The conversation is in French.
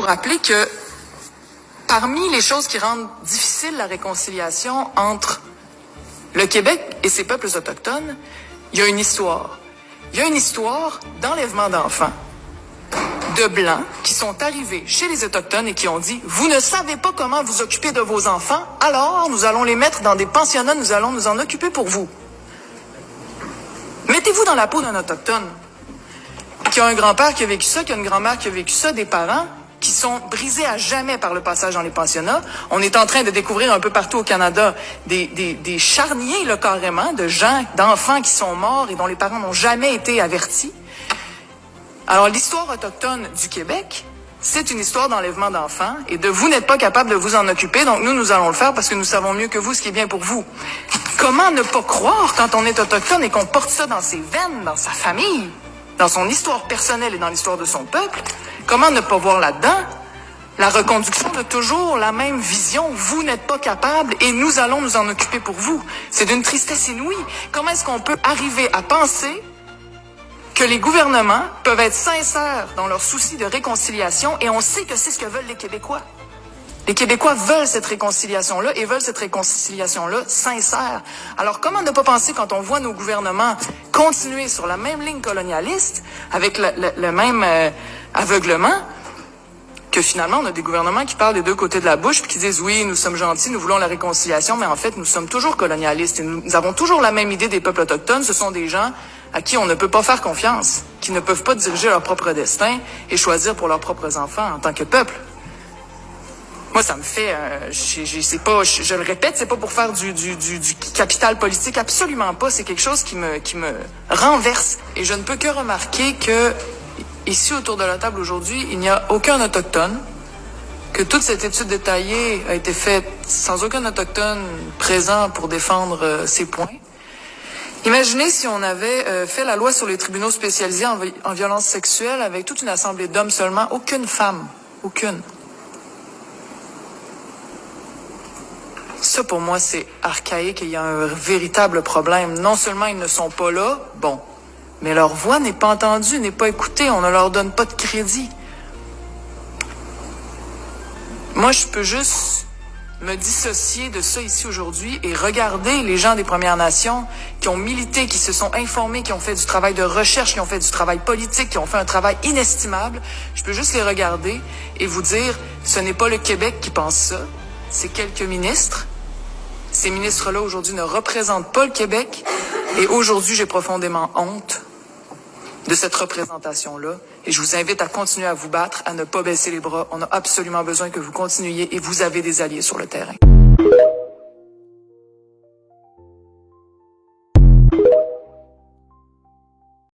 rappeler que parmi les choses qui rendent difficile la réconciliation entre le Québec et ses peuples autochtones, il y a une histoire. Il y a une histoire d'enlèvement d'enfants, de Blancs qui sont arrivés chez les Autochtones et qui ont dit « Vous ne savez pas comment vous occuper de vos enfants, alors nous allons les mettre dans des pensionnats, nous allons nous en occuper pour vous. » Mettez-vous dans la peau d'un Autochtone qui a un grand-père qui a vécu ça, qui a une grand-mère qui a vécu ça, des parents qui sont brisés à jamais par le passage dans les pensionnats. On est en train de découvrir un peu partout au Canada des charniers, là, carrément, de gens, d'enfants qui sont morts et dont les parents n'ont jamais été avertis. Alors, l'histoire autochtone du Québec, c'est une histoire d'enlèvement d'enfants et de vous n'êtes pas capable de vous en occuper, donc nous allons le faire parce que nous savons mieux que vous ce qui est bien pour vous. Comment ne pas croire quand on est autochtone et qu'on porte ça dans ses veines, dans sa famille, dans son histoire personnelle et dans l'histoire de son peuple? Comment ne pas voir là-dedans la reconduction de toujours la même vision? Vous n'êtes pas capable et nous allons nous en occuper pour vous. C'est d'une tristesse inouïe. Comment est-ce qu'on peut arriver à penser que les gouvernements peuvent être sincères dans leur souci de réconciliation et on sait que c'est ce que veulent les Québécois? Les Québécois veulent cette réconciliation-là et veulent cette réconciliation-là sincère. Alors, comment ne pas penser quand on voit nos gouvernements continuer sur la même ligne colonialiste, avec le même aveuglement, que finalement, on a des gouvernements qui parlent des deux côtés de la bouche puis qui disent « Oui, nous sommes gentils, nous voulons la réconciliation », mais en fait, nous sommes toujours colonialistes et nous avons toujours la même idée des peuples autochtones. Ce sont des gens à qui on ne peut pas faire confiance, qui ne peuvent pas diriger leur propre destin et choisir pour leurs propres enfants en tant que peuple. Moi, ça me fait, je le répète, c'est pas pour faire du capital politique, absolument pas. C'est quelque chose qui me renverse. Et je ne peux que remarquer que, ici, autour de la table aujourd'hui, il n'y a aucun Autochtone, que toute cette étude détaillée a été faite sans aucun Autochtone présent pour défendre ses points. Imaginez si on avait fait la loi sur les tribunaux spécialisés en violence sexuelle avec toute une assemblée d'hommes seulement, aucune femme, aucune. Ça, pour moi, c'est archaïque et il y a un véritable problème. Non seulement ils ne sont pas là, bon, mais leur voix n'est pas entendue, n'est pas écoutée, on ne leur donne pas de crédit. Moi, je peux juste me dissocier de ça ici aujourd'hui et regarder les gens des Premières Nations qui ont milité, qui se sont informés, qui ont fait du travail de recherche, qui ont fait du travail politique, qui ont fait un travail inestimable. Je peux juste les regarder et vous dire, ce n'est pas le Québec qui pense ça, c'est quelques ministres. Ces ministres-là, aujourd'hui, ne représentent pas le Québec. Et aujourd'hui, j'ai profondément honte de cette représentation-là. Et je vous invite à continuer à vous battre, à ne pas baisser les bras. On a absolument besoin que vous continuiez et vous avez des alliés sur le terrain.